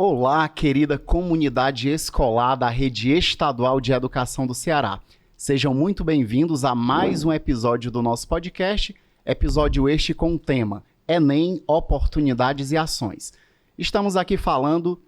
Olá, querida comunidade escolar da Rede Estadual de Educação do Ceará. Sejam muito bem-vindos a mais um episódio do nosso podcast, episódio este com o tema Enem, Oportunidades e Ações. Estamos aqui falando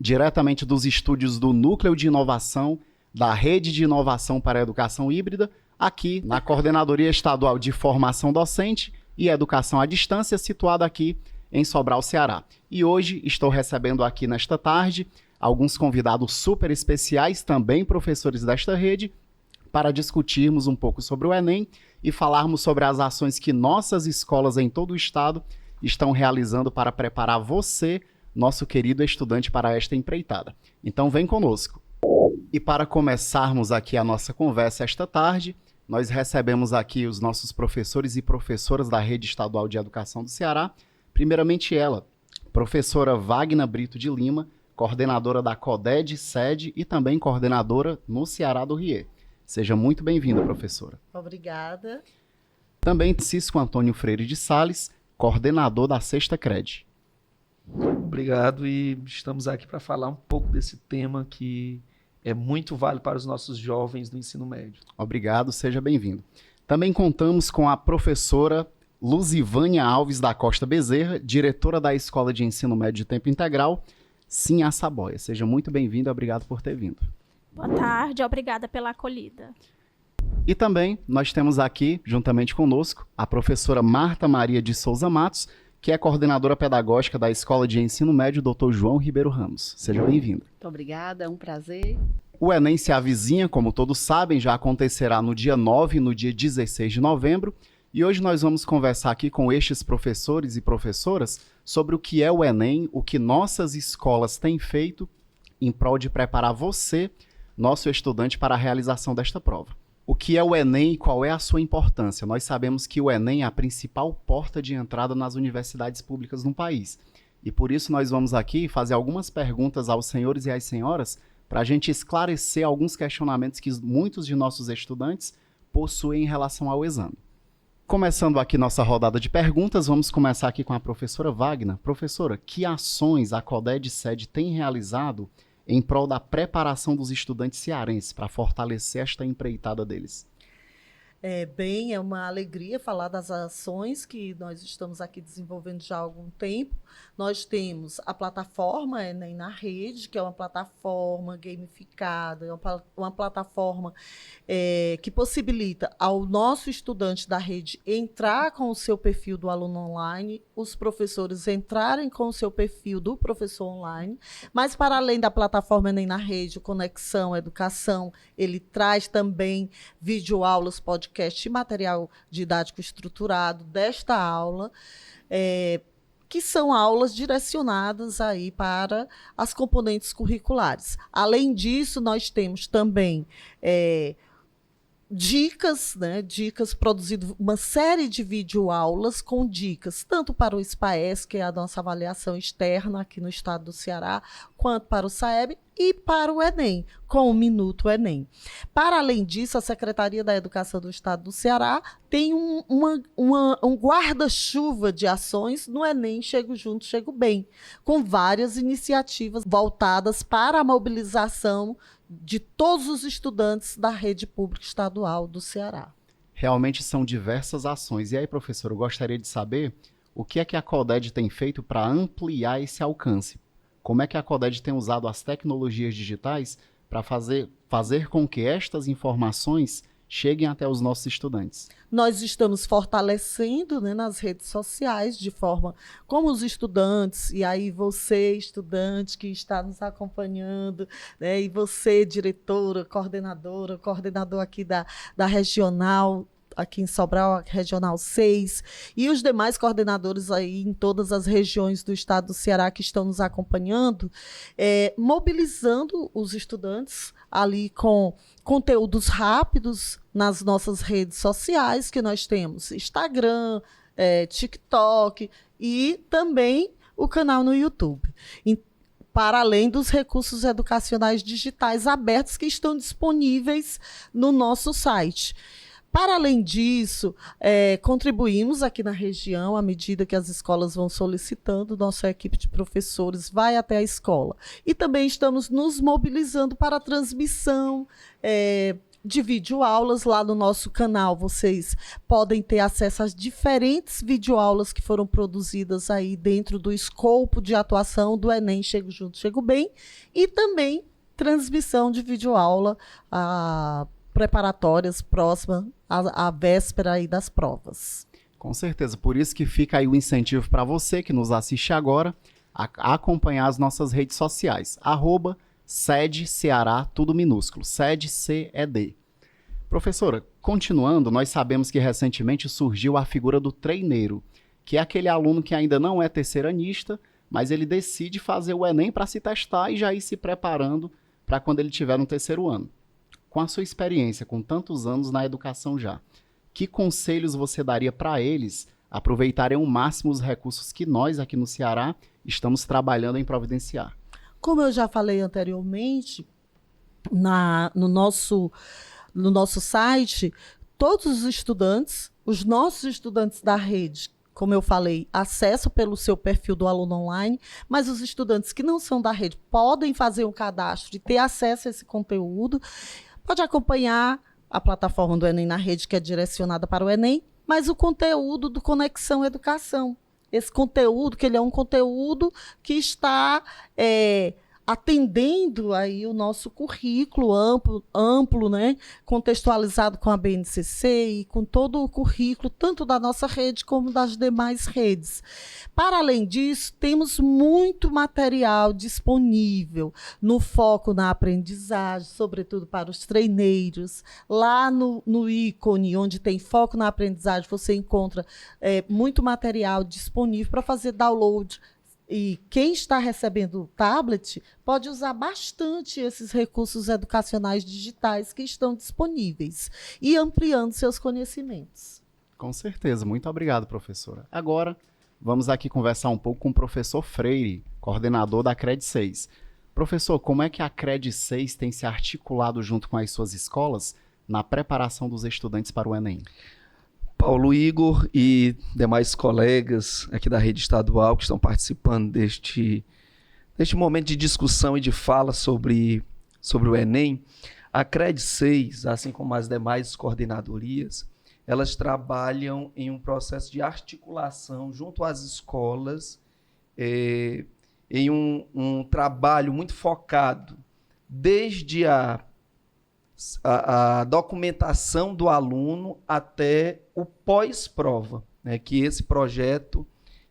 diretamente dos estúdios do Núcleo de Inovação da Rede de Inovação para a Educação Híbrida, aqui na Coordenadoria Estadual de Formação Docente e Educação à Distância, situada aqui em Sobral, Ceará. E hoje estou recebendo aqui nesta tarde alguns convidados super especiais, também professores desta rede, para discutirmos um pouco sobre o Enem e falarmos sobre as ações que nossas escolas em todo o estado estão realizando para preparar você, nosso querido estudante, para esta empreitada. Então vem conosco. E para começarmos aqui a nossa conversa esta tarde, nós recebemos aqui os nossos professores e professoras da Rede Estadual de Educação do Ceará. Primeiramente ela, professora Wagner Brito de Lima, coordenadora da CODED sede e também coordenadora no Ceará do Rie. Seja muito bem-vinda, professora. Obrigada. Também Cisco Antônio Freire de Sales, coordenador da Sexta Cred. Obrigado, e estamos aqui para falar um pouco desse tema que é muito válido para os nossos jovens do ensino médio. Obrigado, seja bem-vindo. Também contamos com a professora Luzivânia Alves da Costa Bezerra, diretora da Escola de Ensino Médio de Tempo Integral, Sim a Saboia. Seja muito bem-vindo, obrigado por ter vindo. Boa tarde, obrigada pela acolhida. E também nós temos aqui, juntamente conosco, a professora Marta Maria de Souza Matos, que é coordenadora pedagógica da Escola de Ensino Médio Dr. João Ribeiro Ramos. Seja bem-vinda. Muito obrigada, é um prazer. O Enem se avizinha, como todos sabem, já acontecerá no dia 9 e no dia 16 de novembro, e hoje nós vamos conversar aqui com estes professores e professoras sobre o que é o Enem, o que nossas escolas têm feito em prol de preparar você, nosso estudante, para a realização desta prova. O que é o Enem e qual é a sua importância? Nós sabemos que o Enem é a principal porta de entrada nas universidades públicas no país. E por isso nós vamos aqui fazer algumas perguntas aos senhores e às senhoras para a gente esclarecer alguns questionamentos que muitos de nossos estudantes possuem em relação ao exame. Começando aqui nossa rodada de perguntas, vamos começar aqui com a professora Wagner. Professora, que ações a CODED sede tem realizado em prol da preparação dos estudantes cearenses para fortalecer esta empreitada deles? É uma alegria falar das ações que nós estamos aqui desenvolvendo já há algum tempo. Nós temos a plataforma Enem na Rede, que é uma plataforma gamificada, uma plataforma que possibilita ao nosso estudante da rede entrar com o seu perfil do aluno online, os professores entrarem com o seu perfil do professor online, mas para além da plataforma Enem na Rede, Conexão, Educação, ele traz também videoaulas, podcast e material didático estruturado desta aula, que são aulas direcionadas aí para as componentes curriculares. Além disso, nós temos também dicas produzido uma série de videoaulas com dicas, tanto para o SPAES, que é a nossa avaliação externa aqui no estado do Ceará, quanto para o SAEB e para o Enem, com o Minuto Enem. Para além disso, a Secretaria da Educação do Estado do Ceará tem um guarda-chuva de ações no Enem Chego Junto, Chego Bem, com várias iniciativas voltadas para a mobilização de todos os estudantes da rede pública estadual do Ceará. Realmente são diversas ações. E aí, professor, eu gostaria de saber o que é que a CODED tem feito para ampliar esse alcance. Como é que a CODED tem usado as tecnologias digitais para fazer com que estas informações cheguem até os nossos estudantes? Nós estamos fortalecendo, nas redes sociais, de forma como os estudantes, e aí você, estudante que está nos acompanhando, e você, diretora, coordenador aqui da regional, aqui em Sobral, Regional 6, e os demais coordenadores aí em todas as regiões do estado do Ceará que estão nos acompanhando, mobilizando os estudantes ali com conteúdos rápidos nas nossas redes sociais, que nós temos Instagram, TikTok e também o canal no YouTube. Para além dos recursos educacionais digitais abertos que estão disponíveis no nosso site. Para além disso, contribuímos aqui na região, à medida que as escolas vão solicitando, nossa equipe de professores vai até a escola. E também estamos nos mobilizando para a transmissão de videoaulas lá no nosso canal. Vocês podem ter acesso às diferentes videoaulas que foram produzidas aí dentro do escopo de atuação do Enem Chego Junto, Chego Bem, e também transmissão de videoaula preparatórias próxima à véspera aí das provas. Com certeza, por isso que fica aí o incentivo para você que nos assiste agora a acompanhar as nossas redes sociais, @Sede Ceará, tudo minúsculo, Sede CED. Professora, continuando, nós sabemos que recentemente surgiu a figura do treineiro, que é aquele aluno que ainda não é terceiranista, mas ele decide fazer o Enem para se testar e já ir se preparando para quando ele tiver no terceiro ano. Com a sua experiência, com tantos anos na educação já, que conselhos você daria para eles aproveitarem ao máximo os recursos que nós aqui no Ceará estamos trabalhando em providenciar? Como eu já falei anteriormente, no nosso site, todos os estudantes, os nossos estudantes da rede, como eu falei, acesso pelo seu perfil do aluno online, mas os estudantes que não são da rede podem fazer um cadastro e ter acesso a esse conteúdo. Pode acompanhar a plataforma do Enem na rede, que é direcionada para o Enem, mas o conteúdo do Conexão Educação. Esse conteúdo, que ele é um conteúdo que está atendendo aí o nosso currículo amplo, né, contextualizado com a BNCC e com todo o currículo, tanto da nossa rede como das demais redes. Para além disso, temos muito material disponível no foco na aprendizagem, sobretudo para os treineiros. Lá no ícone, onde tem foco na aprendizagem, você encontra muito material disponível para fazer download. E quem está recebendo o tablet pode usar bastante esses recursos educacionais digitais que estão disponíveis e ampliando seus conhecimentos. Com certeza. Muito obrigado, professora. Agora, vamos aqui conversar um pouco com o professor Freire, coordenador da CRED 6. Professor, como é que a CRED 6 tem se articulado junto com as suas escolas na preparação dos estudantes para o Enem? Paulo, Igor e demais colegas aqui da rede estadual que estão participando deste momento de discussão e de fala sobre o Enem, a CRED 6, assim como as demais coordenadorias, elas trabalham em um processo de articulação junto às escolas, em um trabalho muito focado desde a documentação do aluno até o pós-prova, né? Que esse projeto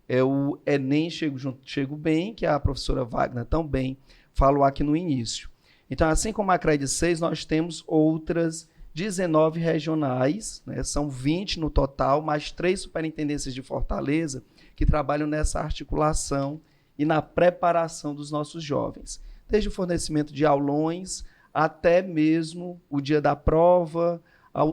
é o Enem Chego Junto, Chego Bem, que a professora Wagner também falou aqui no início. Então, assim como a CRED 6, nós temos outras 19 regionais, né? São 20 no total, mais 3 superintendências de Fortaleza que trabalham nessa articulação e na preparação dos nossos jovens. Desde o fornecimento de aulões até mesmo o dia da prova,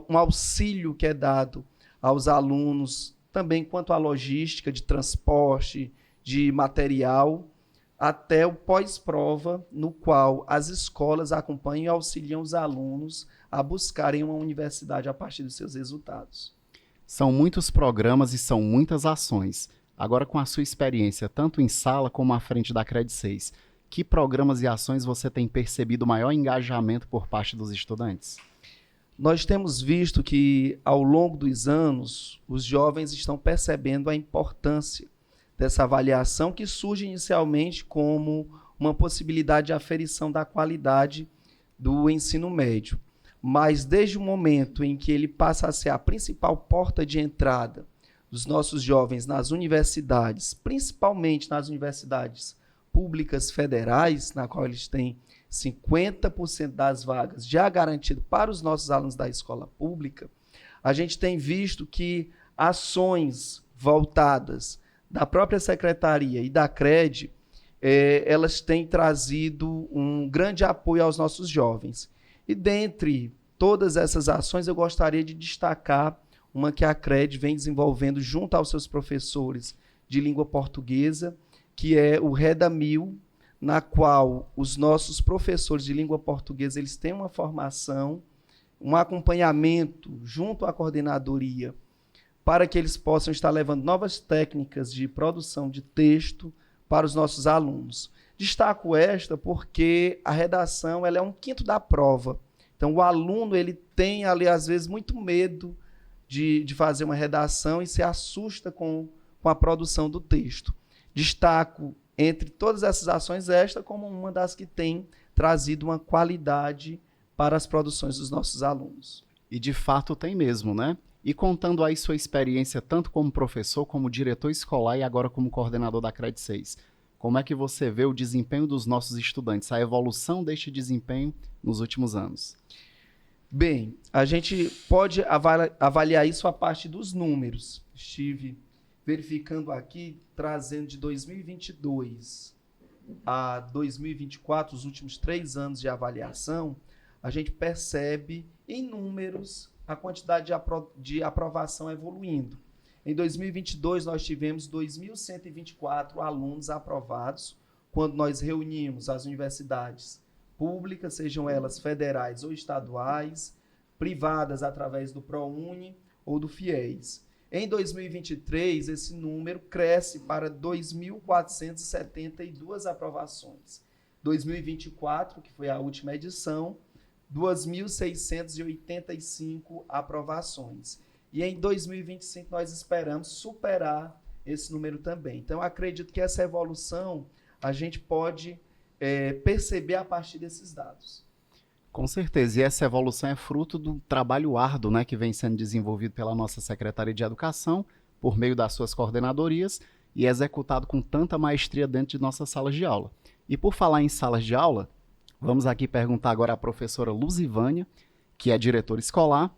um auxílio que é dado aos alunos, também quanto à logística de transporte, de material, até o pós-prova, no qual as escolas acompanham e auxiliam os alunos a buscarem uma universidade a partir dos seus resultados. São muitos programas e são muitas ações. Agora, com a sua experiência, tanto em sala como à frente da CRED 6, que programas e ações você tem percebido maior engajamento por parte dos estudantes? Nós temos visto que, ao longo dos anos, os jovens estão percebendo a importância dessa avaliação, que surge inicialmente como uma possibilidade de aferição da qualidade do ensino médio. Mas, desde o momento em que ele passa a ser a principal porta de entrada dos nossos jovens nas universidades, principalmente nas universidades públicas federais, na qual eles têm 50% das vagas já garantido para os nossos alunos da escola pública, a gente tem visto que ações voltadas da própria secretaria e da CRED, elas têm trazido um grande apoio aos nossos jovens. E dentre todas essas ações, eu gostaria de destacar uma que a CRED vem desenvolvendo junto aos seus professores de língua portuguesa, que é o Reda 1000, na qual os nossos professores de língua portuguesa eles têm uma formação um acompanhamento junto à coordenadoria para que eles possam estar levando novas técnicas de produção de texto para os nossos alunos. Destaco esta porque a redação ela é 1/5 da prova. Então, o aluno ele tem ali, às vezes, muito medo de fazer uma redação e se assusta com a produção do texto. Destaco, entre todas essas ações, esta como uma das que tem trazido uma qualidade para as produções dos nossos alunos. E de fato tem mesmo, né? E contando aí sua experiência tanto como professor, como diretor escolar e agora como coordenador da Cred 6, como é que você vê o desempenho dos nossos estudantes, a evolução deste desempenho nos últimos anos? Bem, a gente pode avaliar isso a partir dos números. Estive verificando aqui, trazendo de 2022 a 2024, os últimos 3 anos de avaliação, a gente percebe em números a quantidade de aprovação evoluindo. Em 2022, nós tivemos 2.124 alunos aprovados, quando nós reunimos as universidades públicas, sejam elas federais ou estaduais, privadas através do ProUni ou do FIES. Em 2023, esse número cresce para 2.472 aprovações. 2024, que foi a última edição, 2.685 aprovações. E em 2025 nós esperamos superar esse número também. Então, acredito que essa evolução a gente pode perceber a partir desses dados. Com certeza, e essa evolução é fruto do trabalho árduo, né, que vem sendo desenvolvido pela nossa Secretaria de Educação, por meio das suas coordenadorias, e executado com tanta maestria dentro de nossas salas de aula. E por falar em salas de aula, vamos aqui perguntar agora à professora Luzivânia, que é diretora escolar.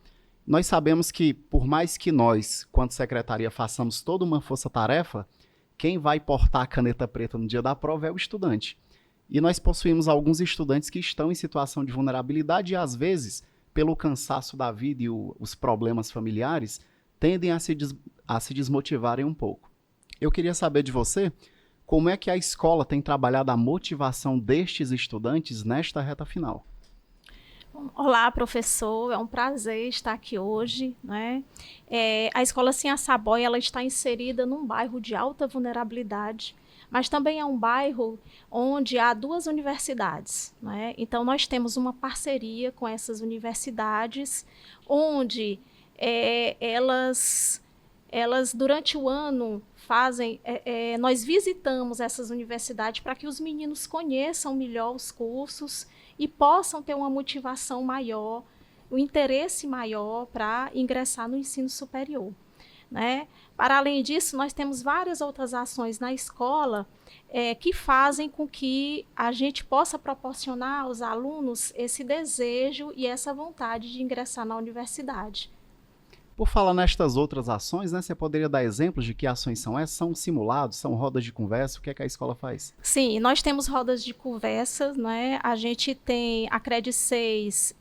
Nós sabemos que, por mais que nós, quanto secretaria, façamos toda uma força-tarefa, quem vai portar a caneta preta no dia da prova é o estudante. E nós possuímos alguns estudantes que estão em situação de vulnerabilidade e, às vezes, pelo cansaço da vida e os problemas familiares, tendem a se desmotivarem um pouco. Eu queria saber de você, como é que a escola tem trabalhado a motivação destes estudantes nesta reta final? Olá, professor, é um prazer estar aqui hoje, né? A Escola Sim a Saboia, ela está inserida num bairro de alta vulnerabilidade, mas também é um bairro onde há 2 universidades, né? Então, nós temos uma parceria com essas universidades, onde elas durante o ano nós visitamos essas universidades para que os meninos conheçam melhor os cursos e possam ter uma motivação maior, um interesse maior para ingressar no ensino superior, né? Para além disso, nós temos várias outras ações na escola que fazem com que a gente possa proporcionar aos alunos esse desejo e essa vontade de ingressar na universidade. Por falar nestas outras ações, né, você poderia dar exemplos de que ações são essas? São simulados, são rodas de conversa? O que é que a escola faz? Sim, nós temos rodas de conversa, né? A gente tem a Cred 6,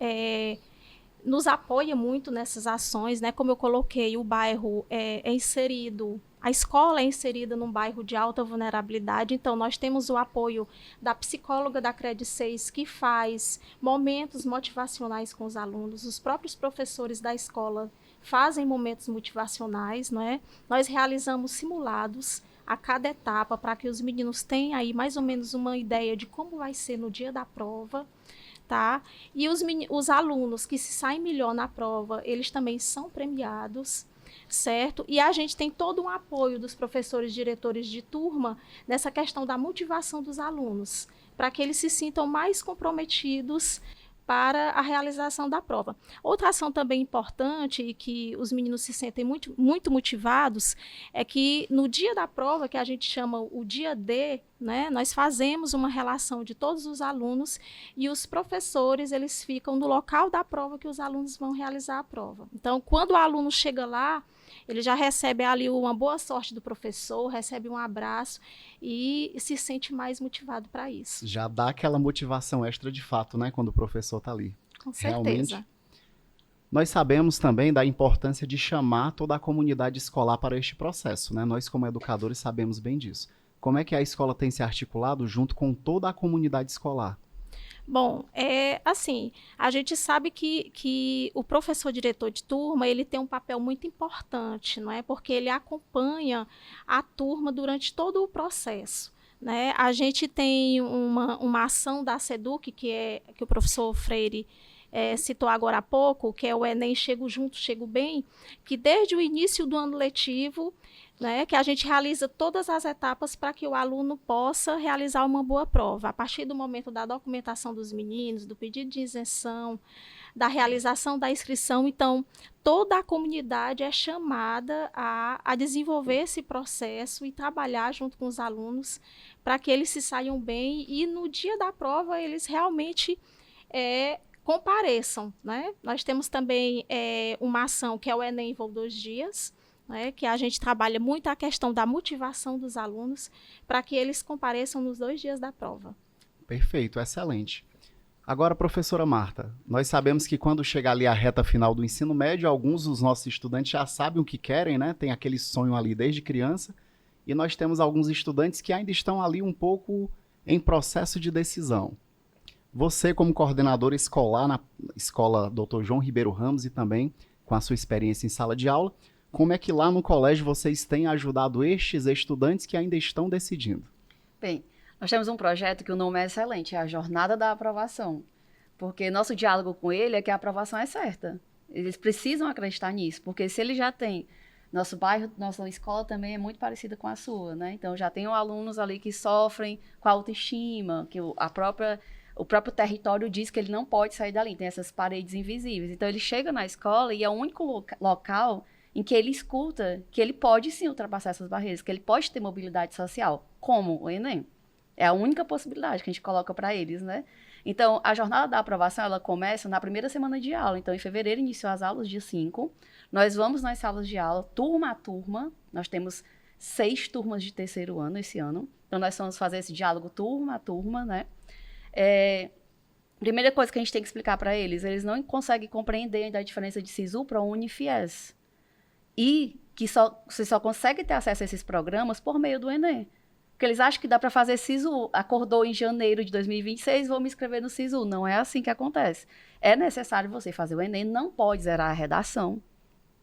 nos apoia muito nessas ações, né? Como eu coloquei, o bairro é inserido, a escola é inserida num bairro de alta vulnerabilidade, então nós temos o apoio da psicóloga da Cred 6, que faz momentos motivacionais com os alunos, os próprios professores da escola fazem momentos motivacionais, né? Nós realizamos simulados a cada etapa para que os meninos tenham aí mais ou menos uma ideia de como vai ser no dia da prova, tá? E os alunos que se saem melhor na prova, eles também são premiados, certo? E a gente tem todo um apoio dos professores, diretores de turma nessa questão da motivação dos alunos, para que eles se sintam mais comprometidos para a realização da prova. Outra ação também importante e que os meninos se sentem muito, muito motivados é que no dia da prova, que a gente chama o dia D, né, nós fazemos uma relação de todos os alunos e os professores, eles ficam no local da prova que os alunos vão realizar a prova. Então, quando o aluno chega lá, ele já recebe ali uma boa sorte do professor, recebe um abraço e se sente mais motivado para isso. Já dá aquela motivação extra de fato, né, quando o professor está ali. Com certeza. Realmente. Nós sabemos também da importância de chamar toda a comunidade escolar para este processo, né? Nós, como educadores, sabemos bem disso. Como é que a escola tem se articulado junto com toda a comunidade escolar? Bom, assim, a gente sabe que o professor diretor de turma, ele tem um papel muito importante, não é? Porque ele acompanha a turma durante todo o processo, né? A gente tem uma ação da SEDUC, que o professor Freire citou agora há pouco, que é o Enem Chego Junto, Chego Bem, que desde o início do ano letivo, né, que a gente realiza todas as etapas para que o aluno possa realizar uma boa prova. A partir do momento da documentação dos meninos, do pedido de isenção, da realização da inscrição, então, toda a comunidade é chamada a desenvolver esse processo e trabalhar junto com os alunos para que eles se saiam bem e no dia da prova eles realmente compareçam, né? Nós temos também uma ação que é o Enem Voo 2 Dias, né, que a gente trabalha muito a questão da motivação dos alunos para que eles compareçam nos 2 dias da prova. Perfeito, excelente. Agora, professora Marta, nós sabemos que quando chegar ali a reta final do ensino médio, alguns dos nossos estudantes já sabem o que querem, né? Tem aquele sonho ali desde criança, e nós temos alguns estudantes que ainda estão ali um pouco em processo de decisão. Você, como coordenadora escolar na escola Dr. João Ribeiro Ramos e também com a sua experiência em sala de aula, como é que lá no colégio vocês têm ajudado estes estudantes que ainda estão decidindo? Bem, nós temos um projeto que o nome é excelente, é a Jornada da Aprovação. Porque nosso diálogo com ele é que a aprovação é certa. Eles precisam acreditar nisso, porque se ele já tem... Nosso bairro, nossa escola também é muito parecida com a sua, né? Então, já tem alunos ali que sofrem com a autoestima, que o próprio território diz que ele não pode sair dali, tem essas paredes invisíveis. Então, ele chega na escola e é o único local em que ele escuta que ele pode sim ultrapassar essas barreiras, que ele pode ter mobilidade social, como o Enem. É a única possibilidade que a gente coloca para eles, né? Então, a jornada da aprovação, ela começa na primeira semana de aula. Então, em fevereiro, iniciou as aulas, dia 5. Nós vamos nas salas de aula, turma a turma. Nós temos 6 turmas de terceiro ano esse ano. Então, nós vamos fazer esse diálogo turma a turma, né? Primeira coisa que a gente tem que explicar para eles não conseguem compreender ainda a diferença de SISU para Unifies. E que você só consegue ter acesso a esses programas por meio do Enem. Porque eles acham que dá para fazer SISU. Acordou em janeiro de 2026, vou me inscrever no SISU. Não é assim que acontece. É necessário você fazer o Enem, não pode zerar a redação.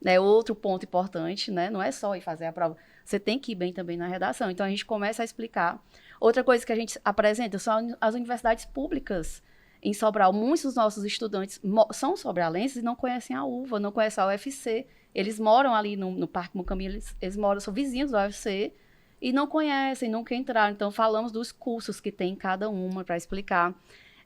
É outro ponto importante, né? Não é só ir fazer a prova. Você tem que ir bem também na redação. Então, a gente começa a explicar. Outra coisa que a gente apresenta são as universidades públicas em Sobral. Muitos dos nossos estudantes são sobralenses e não conhecem a UVA, não conhecem a UFC. Eles moram ali no Parque Mucambi, eles moram, são vizinhos do UFC e não conhecem, nunca entraram. Então, falamos dos cursos que tem em cada uma para explicar.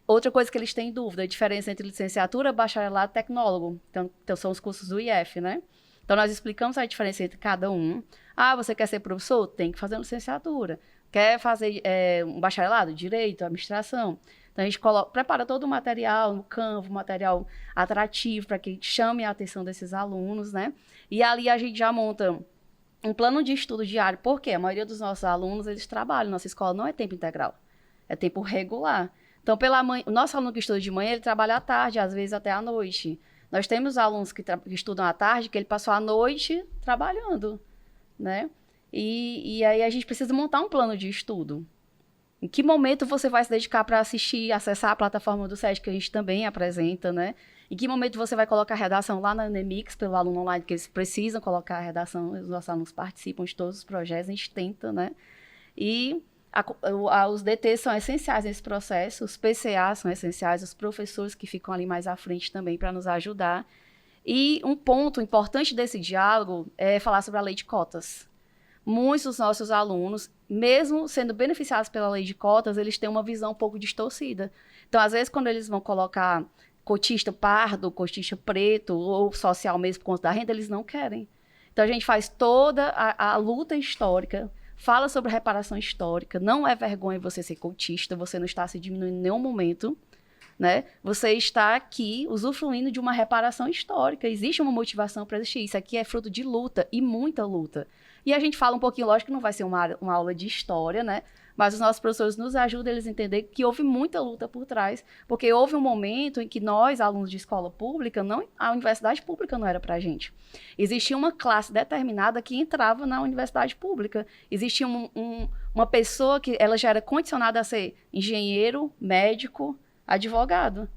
Outra coisa que eles têm dúvida, a diferença entre licenciatura, bacharelado e tecnólogo. Então, são os cursos do IF, né? Então, nós explicamos a diferença entre cada um. Ah, você quer ser professor? Tem que fazer uma licenciatura. Quer fazer um bacharelado? Direito, administração. Então, a gente prepara todo o material no Canva, material atrativo para que chame a atenção desses alunos, né? E ali a gente já monta um plano de estudo diário, porque a maioria dos nossos alunos, eles trabalham. Nossa escola não é tempo integral, é tempo regular. Então, o nosso aluno que estuda de manhã, ele trabalha à tarde, às vezes até à noite. Nós temos alunos que estudam à tarde, que ele passou a noite trabalhando, né? E aí a gente precisa montar um plano de estudo. Em que momento você vai se dedicar para assistir, acessar a plataforma do SESC, que a gente também apresenta, né? Em que momento você vai colocar a redação lá na Nemix, pelo aluno online, que eles precisam colocar a redação, os nossos alunos participam de todos os projetos, a gente tenta, né? E os DTs são essenciais nesse processo, os PCA são essenciais, os professores que ficam ali mais à frente também para nos ajudar. E um ponto importante desse diálogo é falar sobre a lei de cotas. Muitos dos nossos alunos, mesmo sendo beneficiados pela lei de cotas, eles têm uma visão um pouco distorcida. Então, às vezes, quando eles vão colocar cotista pardo, cotista preto, ou social mesmo por conta da renda, eles não querem. Então, a gente faz toda a luta histórica, fala sobre reparação histórica, não é vergonha você ser cotista, você não está se diminuindo em nenhum momento, né? Você está aqui usufruindo de uma reparação histórica, existe uma motivação para existir, isso aqui é fruto de luta, e muita luta. E a gente fala um pouquinho, lógico que não vai ser uma aula de história, né? Mas os nossos professores nos ajudam eles a entender que houve muita luta por trás, porque houve um momento em que nós, alunos de escola pública, a universidade pública não era para a gente. Existia uma classe determinada que entrava na universidade pública. Existia uma pessoa que ela já era condicionada a ser engenheiro, médico, advogado.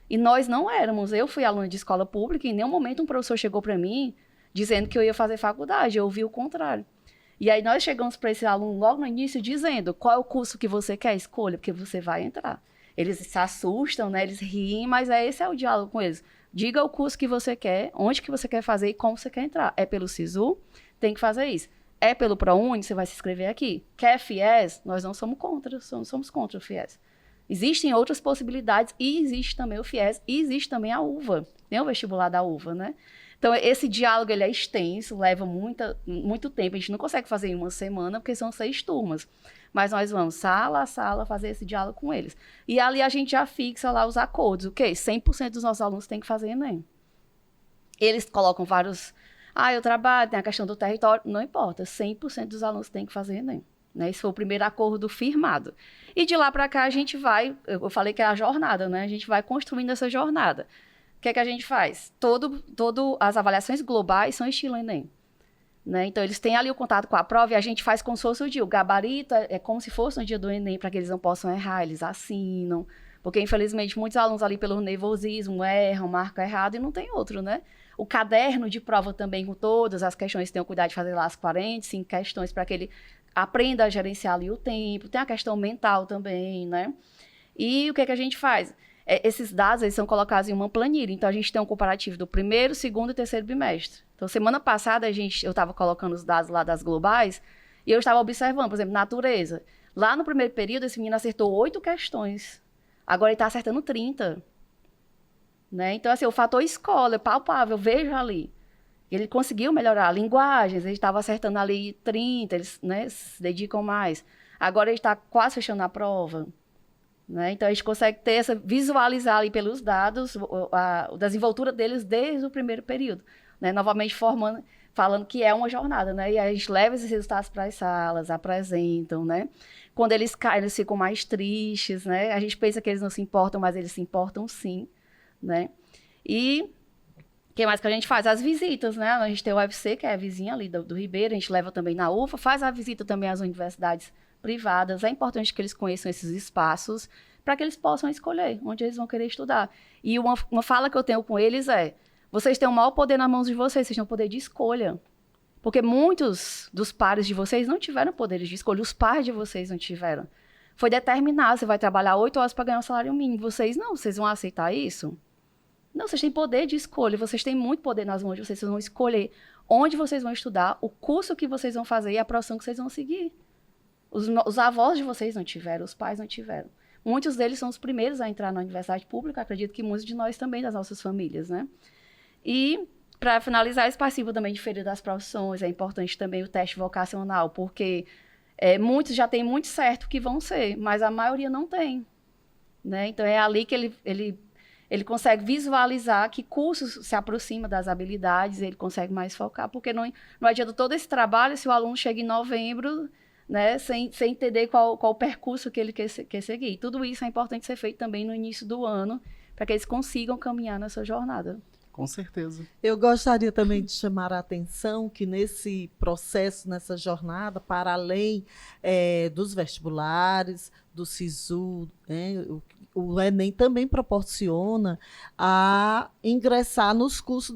E nós não éramos. Eu fui aluna de escola pública e em nenhum momento um professor chegou para mim dizendo que eu ia fazer faculdade. Eu ouvi o contrário. E aí nós chegamos para esse aluno logo no início dizendo qual é o curso que você quer, escolha, porque você vai entrar. Eles se assustam, né? Eles riem, mas esse é o diálogo com eles. Diga o curso que você quer, onde que você quer fazer e como você quer entrar. É pelo SISU? Tem que fazer isso. É pelo ProUni? Você vai se inscrever aqui. Quer FIES? Nós não somos contra, somos contra o FIES. Existem outras possibilidades e existe também o FIES e existe também a UVA. Tem o vestibular da UVA, né? Então, esse diálogo ele é extenso, leva muito tempo. A gente não consegue fazer em uma semana, porque são 6 turmas. Mas nós vamos sala a sala fazer esse diálogo com eles. E ali a gente já fixa lá os acordos. O quê? 100% dos nossos alunos têm que fazer Enem. Eles colocam vários... eu trabalho, tem a questão do território. Não importa, 100% dos alunos têm que fazer Enem. Né? Esse foi o primeiro acordo firmado. E de lá para cá a gente vai... Eu falei que é a jornada, né? A gente vai construindo essa jornada. O que é que a gente faz? As avaliações globais são estilo Enem. Né? Então, eles têm ali o contato com a prova e a gente faz como se fosse o dia. O gabarito é como se fosse no dia do Enem, para que eles não possam errar, eles assinam. Porque, infelizmente, muitos alunos ali pelo nervosismo erram, marcam errado e não tem outro, né? O caderno de prova também com todas as questões, tenham cuidado de fazer lá as 45 questões para que ele aprenda a gerenciar ali o tempo. Tem a questão mental também, né? E o que é que a gente faz? Esses dados eles são colocados em uma planilha. Então, a gente tem um comparativo do primeiro, segundo e terceiro bimestre. Então, semana passada, eu estava colocando os dados lá das globais e eu estava observando, por exemplo, natureza. Lá no primeiro período, esse menino acertou 8 questões. Agora ele está acertando 30. Né? Então, assim, o fator escola é palpável, eu vejo ali. Ele conseguiu melhorar linguagens, ele estava acertando ali 30, eles, né, se dedicam mais. Agora ele está quase fechando a prova. Né? Então, a gente consegue visualizar ali pelos dados a desenvoltura deles desde o primeiro período. Né? Novamente falando que é uma jornada. Né? E a gente leva esses resultados para as salas, apresentam. Né? Quando eles caem, eles ficam mais tristes. Né? A gente pensa que eles não se importam, mas eles se importam sim. Né? E o que mais que a gente faz? As visitas. Né? A gente tem o UFC, que é a vizinha ali do Ribeiro, a gente leva também na UFA, faz a visita também às universidades privadas. É importante que eles conheçam esses espaços para que eles possam escolher onde eles vão querer estudar. E uma fala que eu tenho com eles é: vocês têm o maior poder nas mãos de vocês têm o poder de escolha. Porque muitos dos pares de vocês não tiveram poderes de escolha, os pais de vocês não tiveram. Foi determinado, você vai trabalhar 8 horas para ganhar um salário mínimo. Vocês não, vocês vão aceitar isso? Não, vocês têm poder de escolha, vocês têm muito poder nas mãos de vocês vão escolher onde vocês vão estudar, o curso que vocês vão fazer e a profissão que vocês vão seguir. Os avós de vocês não tiveram, os pais não tiveram. Muitos deles são os primeiros a entrar na universidade pública, acredito que muitos de nós também, das nossas famílias, né? E, para finalizar, eles participam também de Feira das Profissões, é importante também o teste vocacional, porque muitos já têm muito certo que vão ser, mas a maioria não tem. Né? Então, é ali que ele consegue visualizar que cursos se aproximam das habilidades, ele consegue mais focar, porque não adianta todo esse trabalho se o aluno chega em novembro... Né, sem entender qual o percurso que ele quer seguir. Tudo isso é importante ser feito também no início do ano, para que eles consigam caminhar nessa jornada. Com certeza. Eu gostaria também de chamar a atenção que nesse processo, nessa jornada, para além dos vestibulares, do SISU, né, o Enem também proporciona a ingressar nos cursos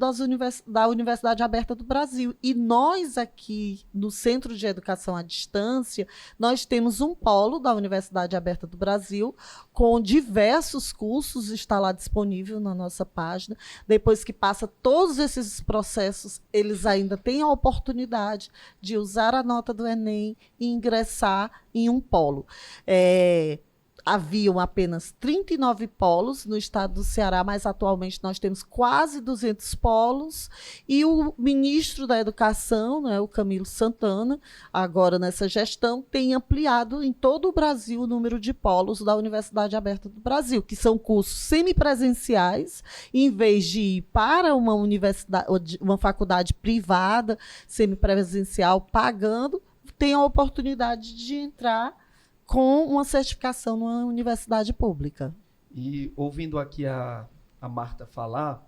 da Universidade Aberta do Brasil. E nós aqui, no Centro de Educação à Distância, nós temos um polo da Universidade Aberta do Brasil, com diversos cursos, está lá disponível na nossa página. Depois que passa todos esses processos, eles ainda têm a oportunidade de usar a nota do Enem e ingressar em um polo. Haviam apenas 39 polos no estado do Ceará, mas atualmente nós temos quase 200 polos. E o ministro da Educação, né, o Camilo Santana, agora nessa gestão, tem ampliado em todo o Brasil o número de polos da Universidade Aberta do Brasil, que são cursos semipresenciais, em vez de ir para uma universidade, uma faculdade privada, semipresencial, pagando, tem a oportunidade de entrar com uma certificação numa universidade pública. E ouvindo aqui a Marta falar,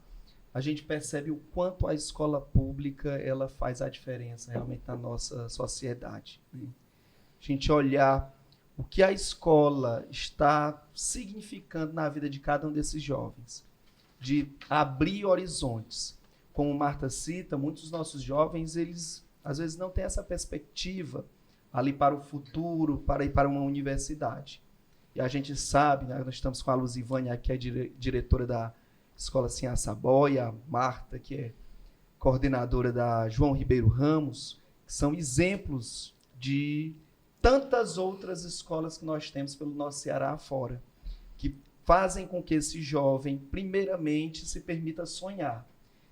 a gente percebe o quanto a escola pública ela faz a diferença realmente na nossa sociedade. Né? A gente olhar o que a escola está significando na vida de cada um desses jovens, de abrir horizontes. Como Marta cita, muitos dos nossos jovens, eles às vezes não têm essa perspectiva ali para o futuro, para ir para uma universidade. E a gente sabe, né, nós estamos com a Luzivânia, que é diretora da Escola Sinhá Saboia, a Marta, que é coordenadora da João Ribeiro Ramos, que são exemplos de tantas outras escolas que nós temos pelo nosso Ceará afora, que fazem com que esse jovem, primeiramente, se permita sonhar.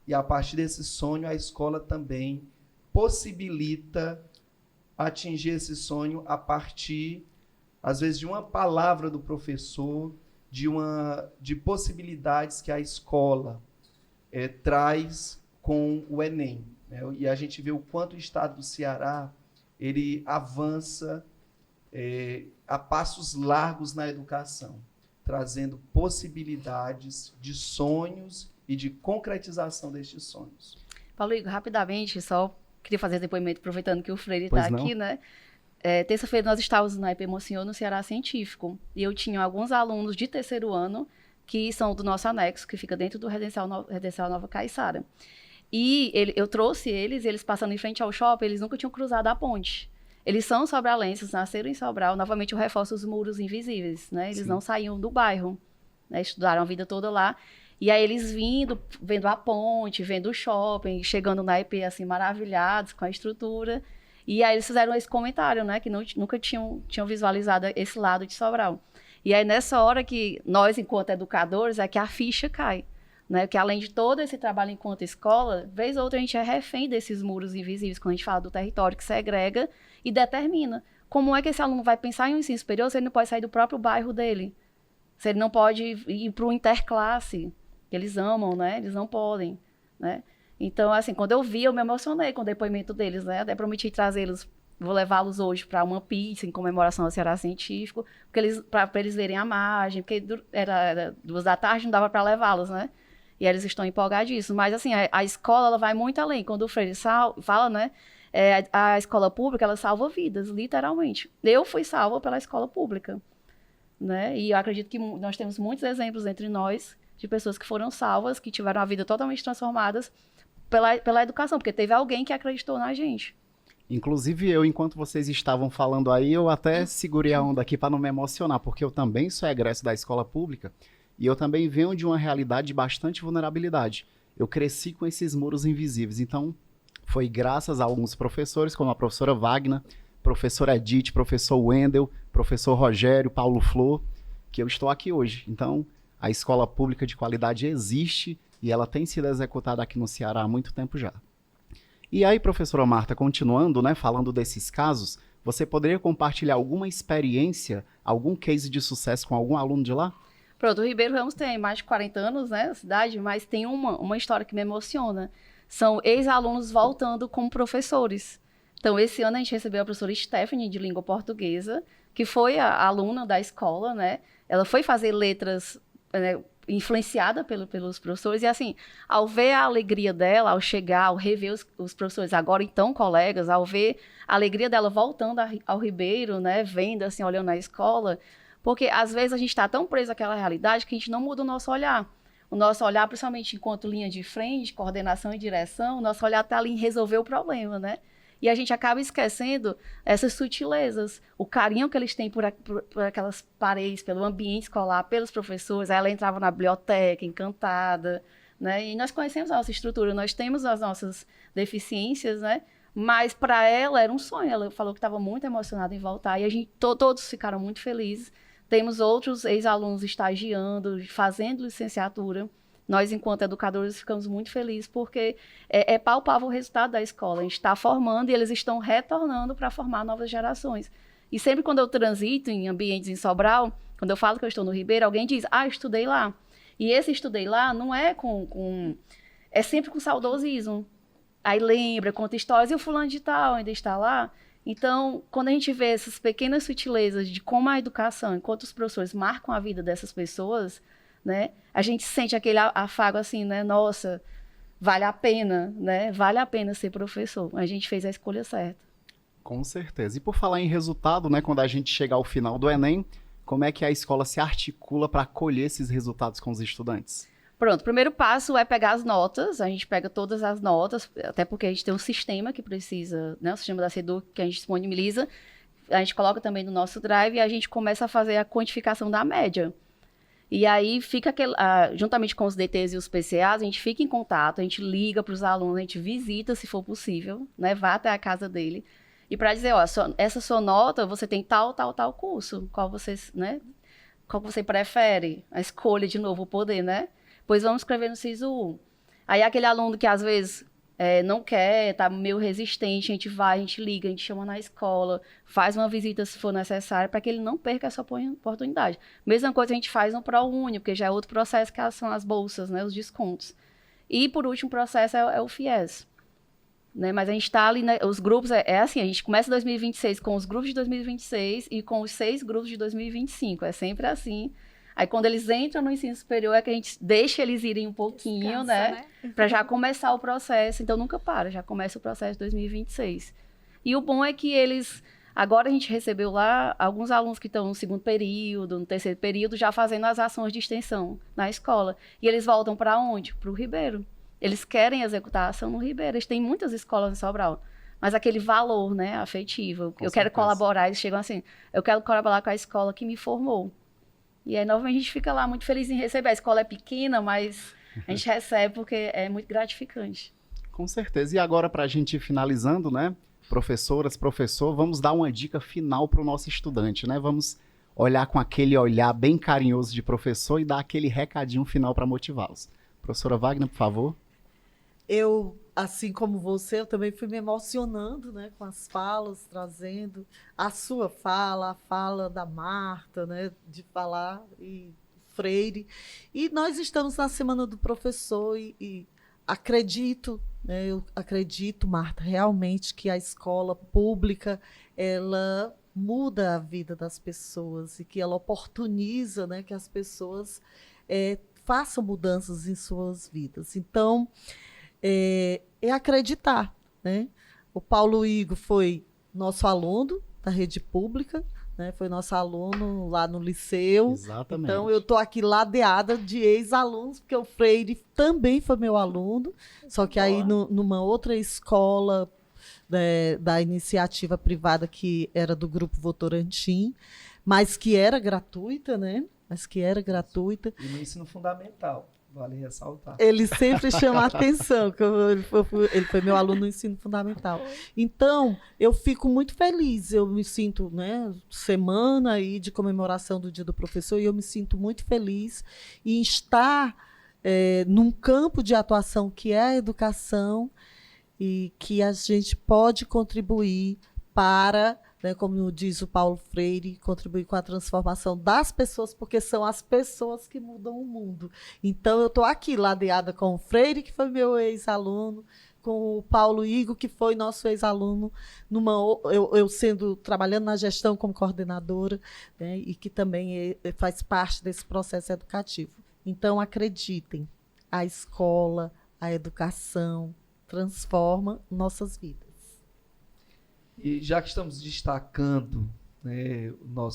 E a partir desse sonho, a escola também possibilita atingir esse sonho a partir, às vezes, de uma palavra do professor, de possibilidades que a escola traz com o Enem, né? E a gente vê o quanto o estado do Ceará ele avança a passos largos na educação, trazendo possibilidades de sonhos e de concretização destes sonhos. Paulo Igor, rapidamente, só queria fazer depoimento, aproveitando que o Freire Pois está não. aqui, né? Terça-feira nós estávamos na EP Monsenhor, no Ceará Científico, e eu tinha alguns alunos de terceiro ano que são do nosso anexo, que fica dentro do Residencial Nova Caiçara. E eu trouxe eles passando em frente ao shopping, eles nunca tinham cruzado a ponte. Eles são sobralenses, nasceram em Sobral, novamente eu reforço os muros invisíveis, né? Eles Sim. não saíam do bairro, né? Estudaram a vida toda lá. E aí eles vendo a ponte, vendo o shopping, chegando na EP assim, maravilhados com a estrutura. E aí eles fizeram esse comentário, né? Que nunca tinham visualizado esse lado de Sobral. E aí nessa hora que nós, enquanto educadores, é que a ficha cai. Né? Que além de todo esse trabalho enquanto escola, vez ou outra a gente é refém desses muros invisíveis, quando a gente fala do território que segrega e determina como é que esse aluno vai pensar em um ensino superior se ele não pode sair do próprio bairro dele, se ele não pode ir para o interclasse, que eles amam, né? Eles não podem, né? Então, assim, quando eu vi, eu me emocionei com o depoimento deles, né? Até prometi trazê-los, vou levá-los hoje para uma pizza em comemoração ao Ceará Científico, para eles verem a margem, porque era 2 da tarde, não dava para levá-los, né? E eles estão empolgadíssimos. Mas, assim, a escola ela vai muito além. Quando o Freire fala, né? A escola pública, ela salva vidas, literalmente. Eu fui salva pela escola pública, né? E eu acredito que nós temos muitos exemplos entre nós de pessoas que foram salvas, que tiveram a vida totalmente transformadas pela educação, porque teve alguém que acreditou na gente. Inclusive eu, enquanto vocês estavam falando aí, eu até segurei a onda aqui para não me emocionar, porque eu também sou egresso da escola pública e eu também venho de uma realidade de bastante vulnerabilidade. Eu cresci com esses muros invisíveis, então foi graças a alguns professores, como a professora Wagner, professora Edith, professor Wendel, professor Rogério, Paulo Flor, que eu estou aqui hoje. Então, a escola pública de qualidade existe e ela tem sido executada aqui no Ceará há muito tempo já. E aí, professora Marta, continuando, né, falando desses casos, você poderia compartilhar alguma experiência, algum case de sucesso com algum aluno de lá? Pronto, o Ribeiro Ramos tem mais de 40 anos, né, na cidade, mas tem uma história que me emociona. São ex-alunos voltando como professores. Então, esse ano a gente recebeu a professora Stephanie, de língua portuguesa, que foi a aluna da escola, né? Ela foi fazer letras, né, influenciada pelos professores, e assim, ao ver a alegria dela, ao chegar, ao rever os professores, agora então colegas, ao ver a alegria dela voltando ao Ribeiro, né, vendo assim, olhando na escola, porque às vezes a gente está tão preso àquela realidade que a gente não muda o nosso olhar. O nosso olhar, principalmente enquanto linha de frente, coordenação e direção, o nosso olhar está ali em resolver o problema, né? E a gente acaba esquecendo essas sutilezas, o carinho que eles têm por aquelas paredes, pelo ambiente escolar, pelos professores. Aí ela entrava na biblioteca, encantada, né? E nós conhecemos a nossa estrutura, nós temos as nossas deficiências, né? Mas para ela era um sonho. Ela falou que estava muito emocionada em voltar. E a gente, todos ficaram muito felizes. Temos outros ex-alunos estagiando, fazendo licenciatura. Nós, enquanto educadores, ficamos muito felizes porque é palpável o resultado da escola. A gente está formando e eles estão retornando para formar novas gerações. E sempre quando eu transito em ambientes em Sobral, quando eu falo que eu estou no Ribeiro, alguém diz, estudei lá. E esse estudei lá não é é sempre com saudosismo. Aí lembra, conta histórias, e o fulano de tal ainda está lá. Então, quando a gente vê essas pequenas sutilezas de como a educação, enquanto os professores marcam a vida dessas pessoas, né, a gente sente aquele afago assim, né? Nossa, vale a pena, né? Vale a pena ser professor. A gente fez a escolha certa. Com certeza. E por falar em resultado, né, quando a gente chega ao final do Enem, como é que a escola se articula para colher esses resultados com os estudantes? Pronto, o primeiro passo é pegar as notas, a gente pega todas as notas, até porque a gente tem um sistema que precisa, né, o sistema da SEDUC que a gente disponibiliza, a gente coloca também no nosso drive e a gente começa a fazer a quantificação da média. E aí fica juntamente com os DTs e os PCAs, a gente fica em contato, a gente liga para os alunos, a gente visita se for possível, né, vá até a casa dele, e para dizer, ó, essa sua nota, você tem tal curso, qual você prefere? A escolha, de novo, o poder, né? Pois vamos escrever no SISU. Aí aquele aluno que às vezes não quer, tá meio resistente, a gente vai, a gente liga, a gente chama na escola, faz uma visita se for necessário, para que ele não perca essa oportunidade. Mesma coisa a gente faz no ProUni, porque já é outro processo que são as bolsas, né, os descontos. E por último processo é o FIES. Né, mas a gente está ali, né, os grupos, assim, a gente começa 2026 com os grupos de 2026 e com os 6 grupos de 2025, é sempre assim. Aí quando eles entram no ensino superior é que a gente deixa eles irem um pouquinho, né? Para já começar o processo, então nunca para, já começa o processo de 2026. E o bom é que agora a gente recebeu lá alguns alunos que estão no segundo período, no terceiro período, já fazendo as ações de extensão na escola. E eles voltam para onde? Para o Ribeiro. Eles querem executar a ação no Ribeiro. Eles têm muitas escolas em Sobral. Mas aquele valor, né, afetivo. Eu quero colaborar. Eles chegam assim, eu quero colaborar com a escola que me formou. E aí, novamente, a gente fica lá muito feliz em receber. A escola é pequena, mas a gente recebe porque é muito gratificante. Com certeza. E agora, para a gente ir finalizando, né, professoras, professor, vamos dar uma dica final para o nosso estudante, né? Vamos olhar com aquele olhar bem carinhoso de professor e dar aquele recadinho final para motivá-los. Professora Wagner, por favor. Eu, assim como você, eu também fui me emocionando, né, com as falas, trazendo a sua fala, a fala da Marta, né, de falar, e Freire. E nós estamos na Semana do Professor e acredito, né, eu acredito, Marta, realmente que a escola pública, ela muda a vida das pessoas e que ela oportuniza, né, que as pessoas façam mudanças em suas vidas. Então, é acreditar, né? O Paulo Igo foi nosso aluno da rede pública, né? Foi nosso aluno lá no liceu. Exatamente. Então, eu estou aqui ladeada de ex-alunos, porque o Freire também foi meu aluno, só que aí numa outra escola, né, da iniciativa privada que era do Grupo Votorantim, mas que era gratuita, né? E no ensino fundamental. Vale ressaltar. Ele sempre chama a atenção, que ele foi meu aluno no ensino fundamental. Então, eu fico muito feliz, eu me sinto, né, semana aí de comemoração do Dia do Professor, e eu me sinto muito feliz em estar num campo de atuação que é a educação e que a gente pode contribuir para, né, como diz o Paulo Freire, contribuir com a transformação das pessoas, porque são as pessoas que mudam o mundo. Então, eu estou aqui ladeada com o Freire, que foi meu ex-aluno, com o Paulo Igo, que foi nosso ex-aluno, trabalhando na gestão como coordenadora, né, e que também faz parte desse processo educativo. Então, acreditem, a escola, a educação transforma nossas vidas. E já que estamos destacando, né,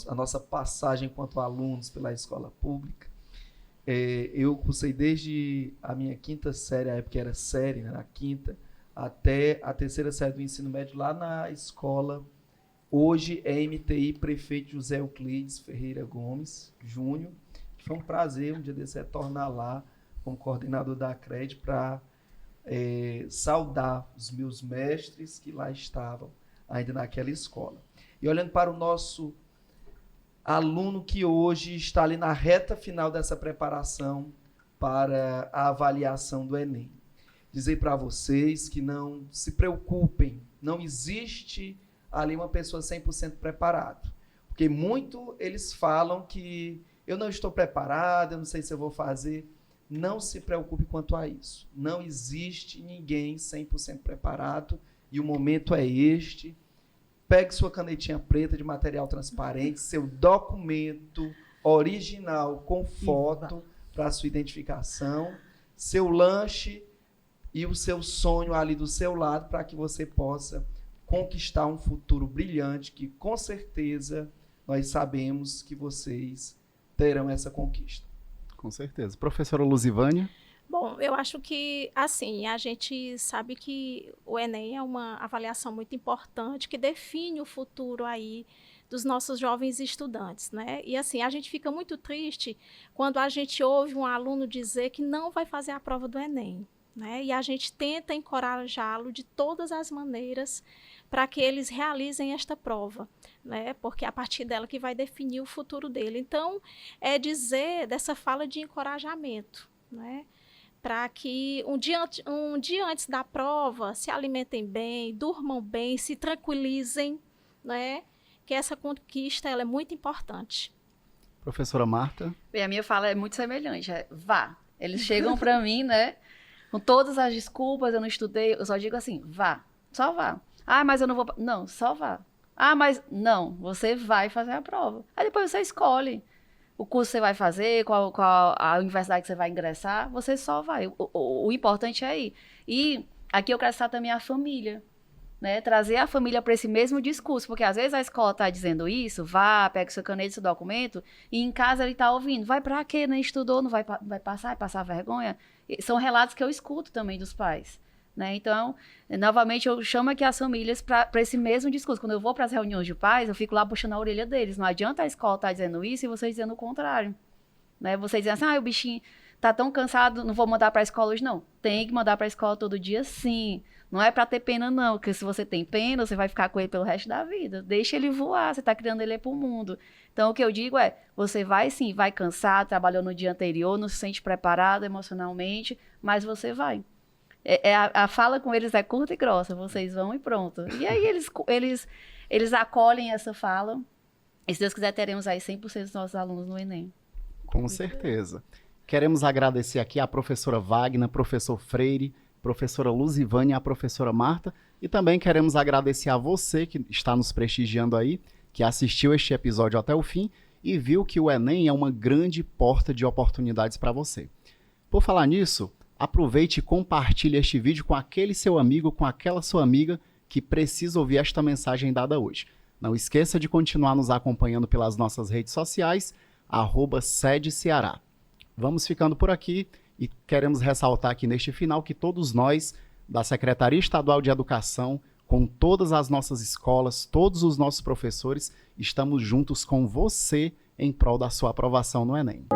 a nossa passagem enquanto alunos pela escola pública, eu cursei desde a minha quinta série, a época era série, né, na quinta, até a terceira série do ensino médio lá na escola, hoje é MTI Prefeito José Euclides Ferreira Gomes Júnior, que foi um prazer um dia desse retornar lá como coordenador da CRED para saudar os meus mestres que lá estavam ainda naquela escola. E olhando para o nosso aluno que hoje está ali na reta final dessa preparação para a avaliação do Enem. Dizer para vocês que não se preocupem, não existe ali uma pessoa 100% preparada. Porque muito eles falam que eu não estou preparado, eu não sei se eu vou fazer. Não se preocupe quanto a isso. Não existe ninguém 100% preparado e o momento é este. Pegue sua canetinha preta de material transparente, seu documento original com foto para sua identificação, seu lanche e o seu sonho ali do seu lado para que você possa conquistar um futuro brilhante que, com certeza, nós sabemos que vocês terão essa conquista. Com certeza. Professora Luzivânia? Bom, eu acho que, assim, a gente sabe que o Enem é uma avaliação muito importante que define o futuro aí dos nossos jovens estudantes, né? E, assim, a gente fica muito triste quando a gente ouve um aluno dizer que não vai fazer a prova do Enem, né? E a gente tenta encorajá-lo de todas as maneiras para que eles realizem esta prova, né? Porque é a partir dela que vai definir o futuro dele. Então, é dizer dessa fala de encorajamento, né? Para que um dia antes da prova se alimentem bem, durmam bem, se tranquilizem, né? Que essa conquista ela é muito importante. Professora Marta? Bem, a minha fala é muito semelhante, vá. Eles chegam para mim, né, com todas as desculpas, eu não estudei, eu só digo assim, vá, só vá. Ah, mas eu não vou... Não, só vá. Ah, mas... Não, você vai fazer a prova. Aí depois você escolhe o curso que você vai fazer, qual a universidade que você vai ingressar, você só vai. O importante é ir. E aqui eu quero citar também a família, né? Trazer a família para esse mesmo discurso, porque às vezes a escola está dizendo isso, vá, pega seu caneta, seu documento, e em casa ele está ouvindo, vai para quê? Nem estudou, não vai passar vergonha? E são relatos que eu escuto também dos pais. Né? Então, novamente, eu chamo aqui as famílias para esse mesmo discurso. Quando eu vou para as reuniões de pais, eu fico lá puxando a orelha deles. Não adianta a escola estar dizendo isso e vocês dizendo o contrário. Né? Vocês dizem assim, o bichinho tá tão cansado, não vou mandar para a escola hoje, não. Tem que mandar para a escola todo dia, sim. Não é para ter pena, não, porque se você tem pena, você vai ficar com ele pelo resto da vida. Deixa ele voar, você está criando ele para o mundo. Então, o que eu digo é, você vai sim, vai cansar, trabalhou no dia anterior, não se sente preparado emocionalmente, mas você vai. A fala com eles é curta e grossa, vocês vão e pronto. E aí eles acolhem essa fala, e se Deus quiser teremos aí 100% dos nossos alunos no Enem. Com certeza. Queremos agradecer aqui a professora Wagner, professor Freire, professora Luzivânia e a professora Marta, e também queremos agradecer a você que está nos prestigiando aí, que assistiu este episódio até o fim e viu que o Enem é uma grande porta de oportunidades para você. Por falar nisso, aproveite e compartilhe este vídeo com aquele seu amigo, com aquela sua amiga que precisa ouvir esta mensagem dada hoje. Não esqueça de continuar nos acompanhando pelas nossas redes sociais, @SedeCeará. Vamos ficando por aqui e queremos ressaltar aqui neste final que todos nós, da Secretaria Estadual de Educação, com todas as nossas escolas, todos os nossos professores, estamos juntos com você em prol da sua aprovação no Enem.